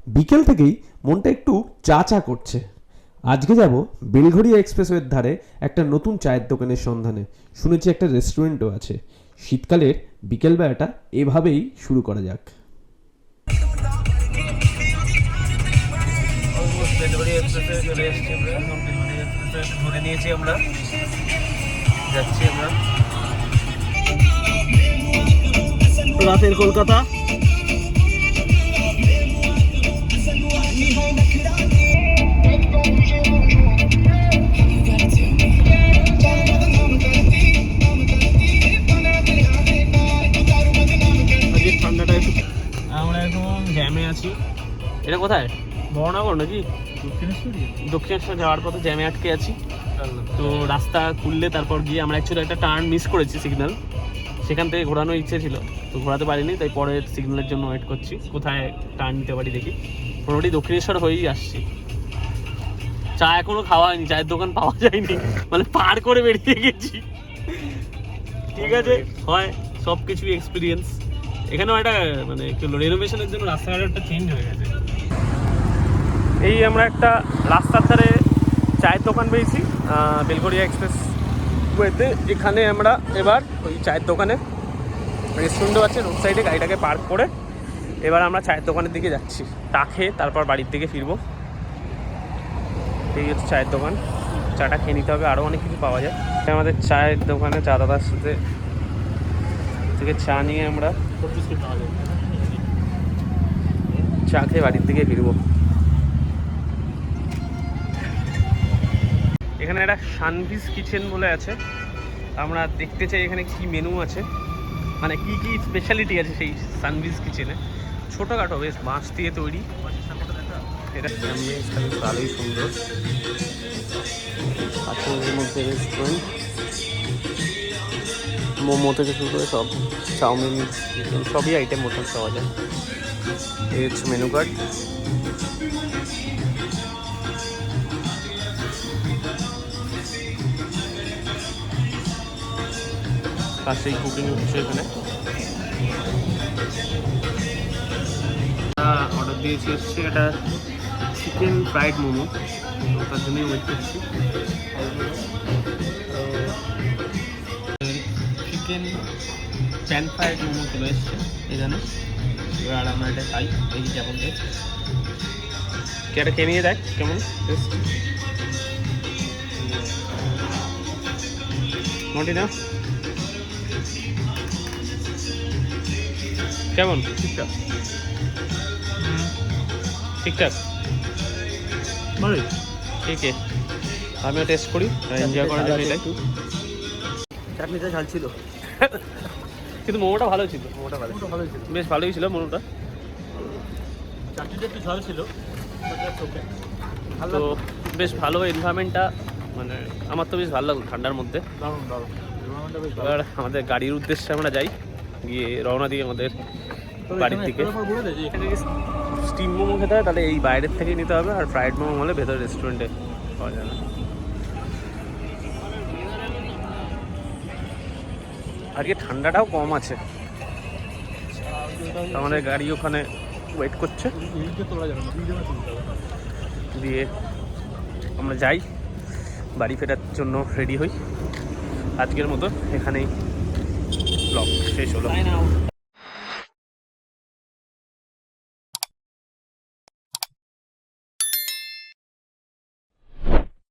বিকেল থেকেই মনটা একটু চা চা করছে। আজকে যাব বেলঘড়িয়া এক্সপ্রেসওয়ের ধারে একটা নতুন চায়ের দোকানের সন্ধানে। শুনেছি একটা রেস্টুরেন্টও আছে। শীতকালের বিকেলবেলাটা এভাবেই শুরু করা যাক। বেলঘড়িয়া এক্সপ্রেসে চলে এসেছি আমরা। বেলঘড়িয়া এক্সপ্রেসে ধরে নিয়েছি আমরা, যাচ্ছি আমরা রাতের কলকাতা। ঠান্ডাটা একটু, আমরা এখন জ্যামে আছি। এটা কোথায়, বর্ণাগর নাকি দক্ষিণেশ্বর যাওয়ার পথে জ্যামে আটকে আছি। তো রাস্তা খুললে তারপর গিয়ে আমরা অ্যাকচুয়ালি একটা টার্ন মিস করেছি, সিগন্যাল। সেখান থেকে ঘোরানোর ইচ্ছে ছিল, তো ঘোরাতে পারিনি, তাই পরের সিগন্যালের জন্য ওয়েট করছি কোথায় টার্ন নিতে পারি দেখি। মোটামুটি দক্ষিণেশ্বর হয়েই আসছি। চা এখনো খাওয়া হয়নি, চায়ের দোকান পাওয়া যায়নি, মানে পার করে বেরিয়ে গেছি। ঠিক আছে, হয় সব কিছুই এক্সপিরিয়েন্স। এখানেও একটা মানে কি হলো, রেনোভেশনের জন্য রাস্তাঘাট একটা চেঞ্জ হয়ে গেছে। এই আমরা একটা রাস্তার ধারে চায়ের দোকান পেয়েছি, বেলঘড়িয়া এক্সপ্রেস ওয়েতে। এখানে আমরা এবার ওই চায়ের দোকানে, রেস্টুরেন্টও আছে রোড সাইডে, গাড়িটাকে পার্ক করে এবার আমরা চায়ের দোকানের দিকে যাচ্ছি। চা খেয়ে তারপর বাড়ির দিকে ফিরবো। এই হচ্ছে চায়ের দোকান, চাটা খেয়ে নিতে হবে, আরও অনেক কিছু পাওয়া যায়। আমাদের চায়ের দোকানে চা দাদার সাথে থেকে চা নিয়ে আমরা চা খেয়ে বাড়ির দিকে ফিরবো। এখানে একটা সানভিস কিচেন বলে আছে, আমরা দেখতে চাই এখানে কি মেনু আছে, মানে কি কি স্পেশালিটি আছে সেই সানভিস কিচেনে। ছোটোখাটো, বেশ বাঁশ দিয়ে তৈরি। এটা ভালোই সুন্দর, পাথরের মধ্যে রেস্টুরেন্ট। মোমো থেকে শুরু করে সব, চাউমিন সবই আইটেম মোটামুটি পাওয়া যায়। এই হচ্ছে মেনু কার্ড। পাশেই কুকিং হচ্ছে এখানে। অর্ডার দিয়েছি হচ্ছে এটা চিকেন ফ্রাইড মোমো, তার জন্যই ওয়েট করছি। চিকেন প্যান ফ্রাইড মোমো চলে এসছে এখানে। এবার আমরা এটা খাই, এই কেমন টেস্ট। কে এটা খেয়ে নিয়ে দেখ কেমন টেস্ট। মোটি না কেমন? ঠিকঠাক ঠিকঠাক ভালোই। ঠিক আছে, আমিও টেস্ট করি, এনজয় করা যাবে এটাই। চাটনিটা ঝাল ছিল কিন্তু মোমোটা ভালো ছিল। মোমোটা ভালো ছিল, বেশ ভালোই ছিল মোমোটা। চাটনিটা একটু ঝাল ছিল, তো বেশ ভালো এনভায়রনমেন্টটা, মানে আমার তো বেশ ভালো লাগলো ঠান্ডার মধ্যে। এবার আমাদের গাড়ির উদ্দেশ্যে আমরা যাই, গিয়ে রওনা দিই আমাদের বাড়ির দিকে। স্টিম মোমো খেতে হয় তাহলে এই বাইরের থেকেই নিতে হবে, আর ফ্রাইড মোমো হলে ভেতরে রেস্টুরেন্টে পাওয়া যায় না। আজকে ঠান্ডাটাও কম আছে, আমাদের গাড়ি ওখানে ওয়েট করছে। দিয়ে আমরা যাই, বাড়ি ফেরার জন্য রেডি হই। আজকের মতো এখানেই ব্লগ শেষ হলো।